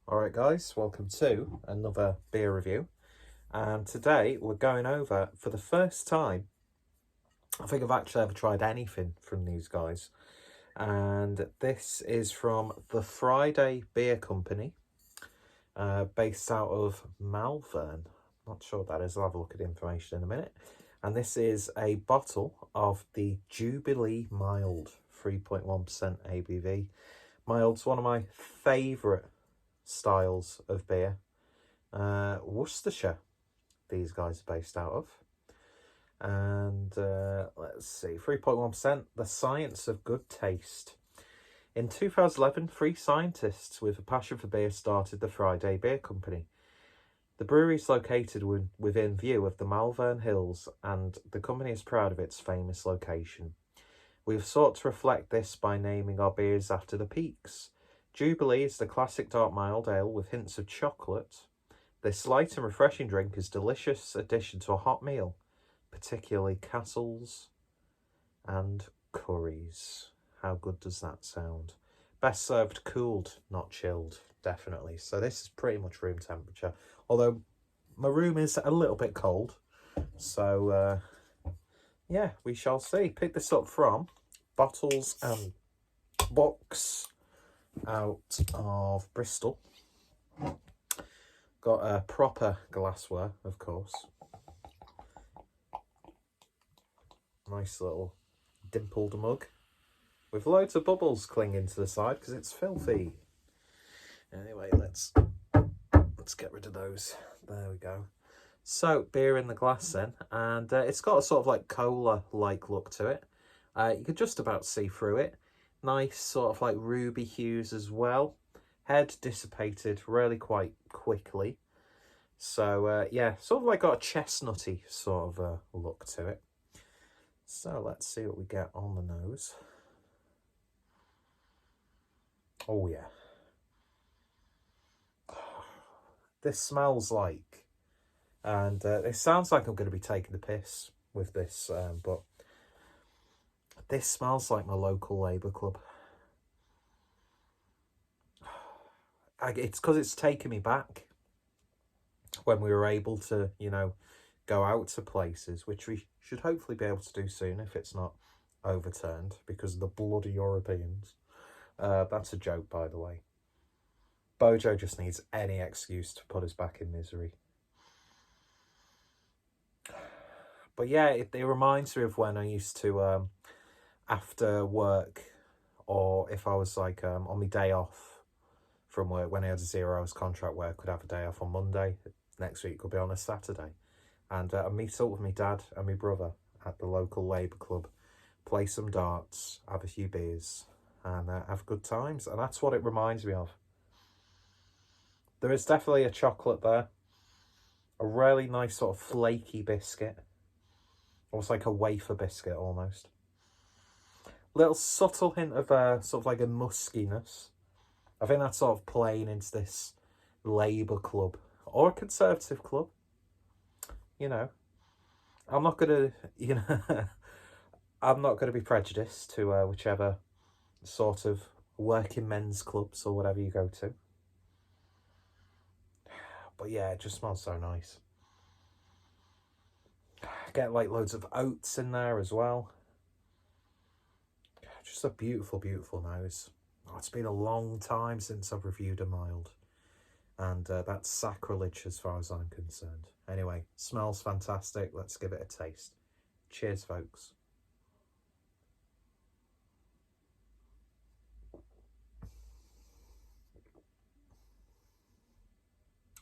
Alright guys, welcome to another beer review, and today we're going over, for the first time, I think I've actually ever tried anything from these guys, and this is from the Friday Beer Company, based out of Malvern. Not sure what that is, I'll have a look at the information in a minute. And this is a bottle of the Jubilee Mild, 3.1% ABV. Mild's one of my favourite styles of beer. Worcestershire, these guys are based out of. And let's see, 3.1%, the science of good taste. In 2011, three scientists with a passion for beer started the Friday Beer Company. The brewery is located within view of the Malvern Hills, and the company is proud of its famous location. We have sought to reflect this by naming our beers after the peaks. Jubilee is the classic dark mild ale with hints of chocolate. This light and refreshing drink is a delicious addition to a hot meal, particularly castles and curries. How good does that sound? Best served cooled, not chilled, definitely. So this is pretty much room temperature, although my room is a little bit cold. So yeah, we shall see. Pick this up from Bottles and Box out of Bristol. Got a proper glassware, of course. Nice little dimpled mug with loads of bubbles clinging to the side because it's filthy. Anyway, let's get rid of those. There we go. So, beer in the glass then, and it's got a sort of like cola-like look to it. You could just about see through it. Nice sort of like ruby hues as well. Head dissipated really quite quickly. So, yeah, sort of like got a chestnutty sort of look to it. So, let's see what we get on the nose. Oh, yeah. This smells like, and it sounds like I'm going to be taking the piss with this, but this smells like my local Labour club. It's because it's taken me back when we were able to, you know, go out to places, which we should hopefully be able to do soon if it's not overturned because of the bloody Europeans. That's a joke, by the way. Bojo just needs any excuse to put us back in misery. But yeah, it reminds me of when I used to, after work, or if I was like on my day off from work, when I had a 0 hours contract where I could have a day off on Monday, next week could be on a Saturday. And I meet up with my dad and my brother at the local Labour club, play some darts, have a few beers, and have good times. And that's what it reminds me of. There is definitely a chocolate there. A really nice sort of flaky biscuit. Almost like a wafer biscuit, almost. Little subtle hint of sort of like a muskiness. I think that's sort of playing into this Labour club. Or a Conservative club. You know. I'm not going to, you know... I'm not going to be prejudiced to whichever sort of working men's clubs or whatever you go to. But yeah, it just smells so nice. Get like loads of oats in there as well. Just a beautiful, beautiful nose. Oh, it's been a long time since I've reviewed a mild. And that's sacrilege as far as I'm concerned. Anyway, smells fantastic. Let's give it a taste. Cheers, folks.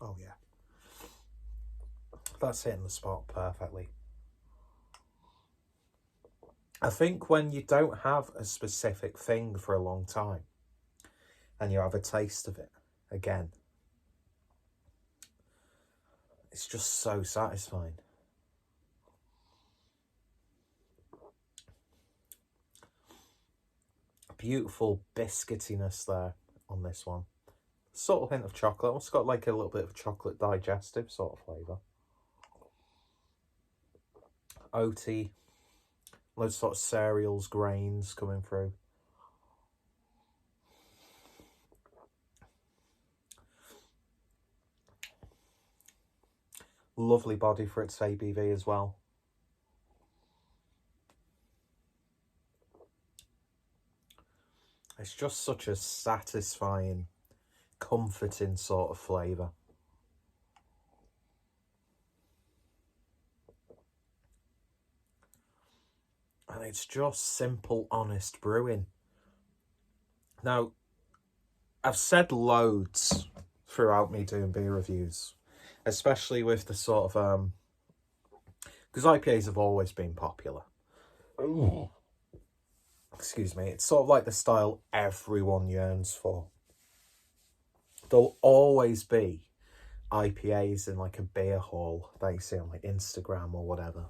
Oh, yeah. That's hitting the spot perfectly. I think when you don't have a specific thing for a long time and you have a taste of it again, it's just so satisfying. Beautiful biscuitiness there on this one. Subtle hint of chocolate. It's got like a little bit of chocolate digestive sort of flavour. Oaty. Loads of sort of cereals, grains coming through. Lovely body for its ABV as well. It's just such a satisfying, comforting sort of flavour. And it's just simple, honest brewing. Now, I've said loads throughout me doing beer reviews, especially with the sort of, because IPAs have always been popular. Ooh. Excuse me. It's sort of like the style everyone yearns for. There'll always be IPAs in like a beer hall that you see on like Instagram or whatever.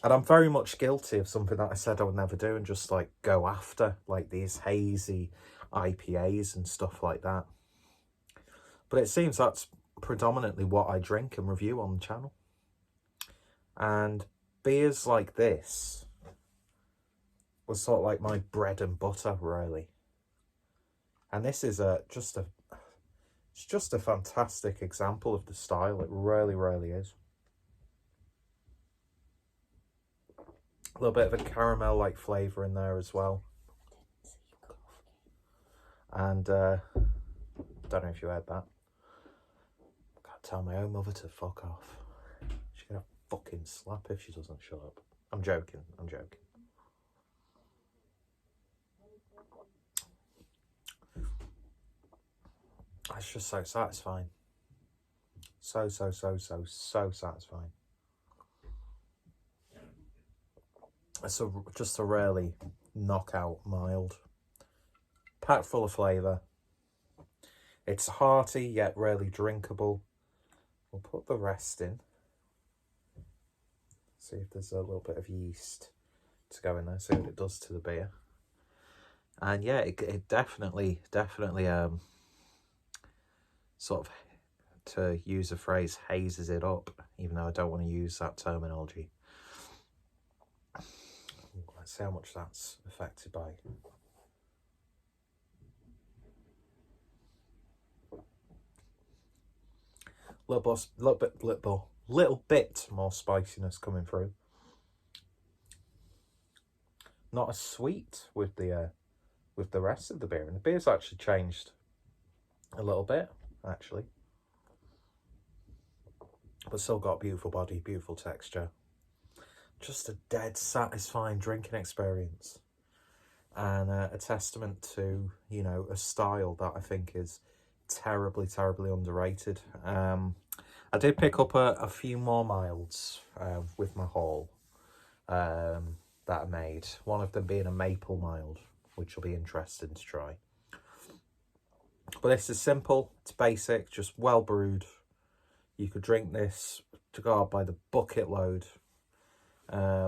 And I'm very much guilty of something that I said I would never do and just like go after like these hazy IPAs and stuff like that. But it seems that's predominantly what I drink and review on the channel. And beers like this was sort of like my bread and butter, really. And this is it's just a fantastic example of the style. It really, really is. A little bit of a caramel-like flavour in there as well. And don't know if you heard that. Can't tell my own mother to fuck off. She's gonna fucking slap if she doesn't shut up. I'm joking. I'm joking. It's just so satisfying. So satisfying. It's just a really knockout mild. Packed full of flavour. It's hearty yet really drinkable. We'll put the rest in. See if there's a little bit of yeast to go in there. See what it does to the beer. And yeah, it definitely sort of, to use a phrase, hazes it up, even though I don't want to use that terminology. Let's see how much that's affected by. Little bit more spiciness coming through. Not as sweet with the rest of the beer, and the beer's actually changed a little bit, actually, but still got beautiful body, beautiful texture. Just a dead satisfying drinking experience, and a testament to, you know, a style that I think is terribly underrated. I did pick up a few more milds with my haul that I made. One of them being a maple mild, which will be interesting to try. But this is simple, it's basic, just well brewed. You could drink this to go out by the bucket load. Yeah,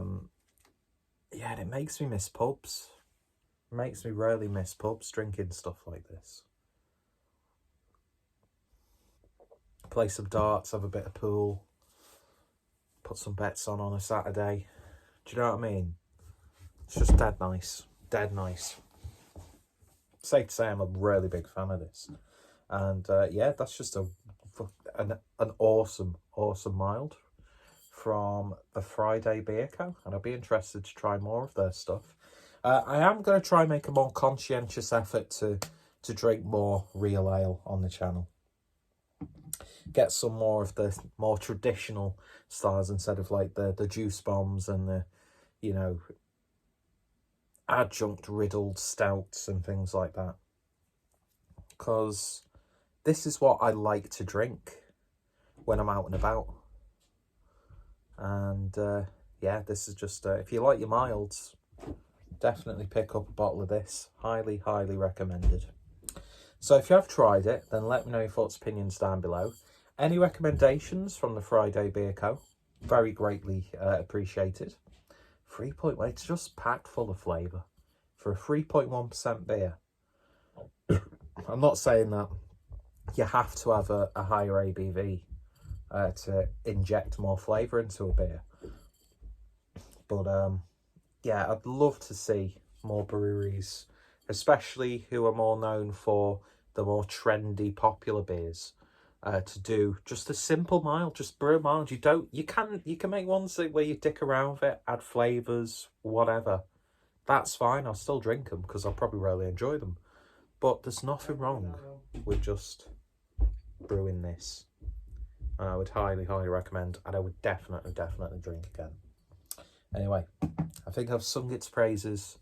and it makes me miss pubs. It makes me really miss pubs, drinking stuff like this. Play some darts, have a bit of pool, put some bets on a Saturday. Do you know what I mean? It's just dead nice, dead nice. Safe to say I'm a really big fan of this. And yeah, that's just an awesome mild from the Friday Beer Co. And I'll be interested to try more of their stuff. I am going to try and make a more conscientious effort to drink more real ale on the channel. Get some more of the more traditional styles instead of like the juice bombs and the, you know, adjunct riddled stouts and things like that. Because this is what I like to drink when I'm out and about. And yeah, this is just, if you like your milds, definitely pick up a bottle of this. Highly recommended. So if you have tried it, then let me know your thoughts, opinions down below. Any recommendations from the Friday Beer Co? Very greatly appreciated. 3.1, it's just packed full of flavour for a 3.1% beer. I'm not saying that you have to have a higher ABV to inject more flavour into a beer. But yeah, I'd love to see more breweries, especially who are more known for the more trendy, popular beers, to do just a simple mild, just brew a mild. You can make ones where you dick around with it, add flavours, whatever. That's fine. I'll still drink them because I'll probably really enjoy them. But there's nothing wrong with just brewing this. And I would highly, highly recommend, and I would definitely, definitely drink again. Anyway, I think I've sung its praises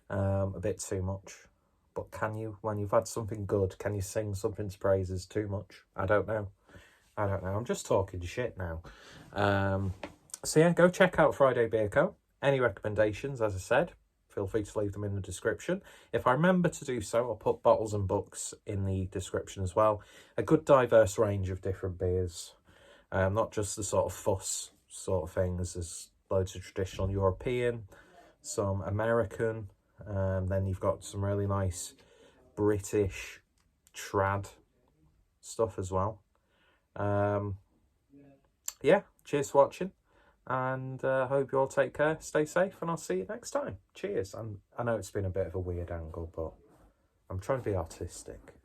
a bit too much. But can you, when you've had something good, can you sing something's praises too much? I don't know. I don't know. I'm just talking shit now. So yeah, go check out Friday Beer Co. Any recommendations, as I said, feel free to leave them in the description. If I remember to do so, I'll put bottles and books in the description as well. A good diverse range of different beers. Not just the sort of fuss sort of things. There's loads of traditional European, some American, then you've got some really nice British trad stuff as well. Yeah, cheers for watching, and hope you all take care, stay safe, and I'll see you next time. Cheers. I know it's been a bit of a weird angle, but I'm trying to be artistic.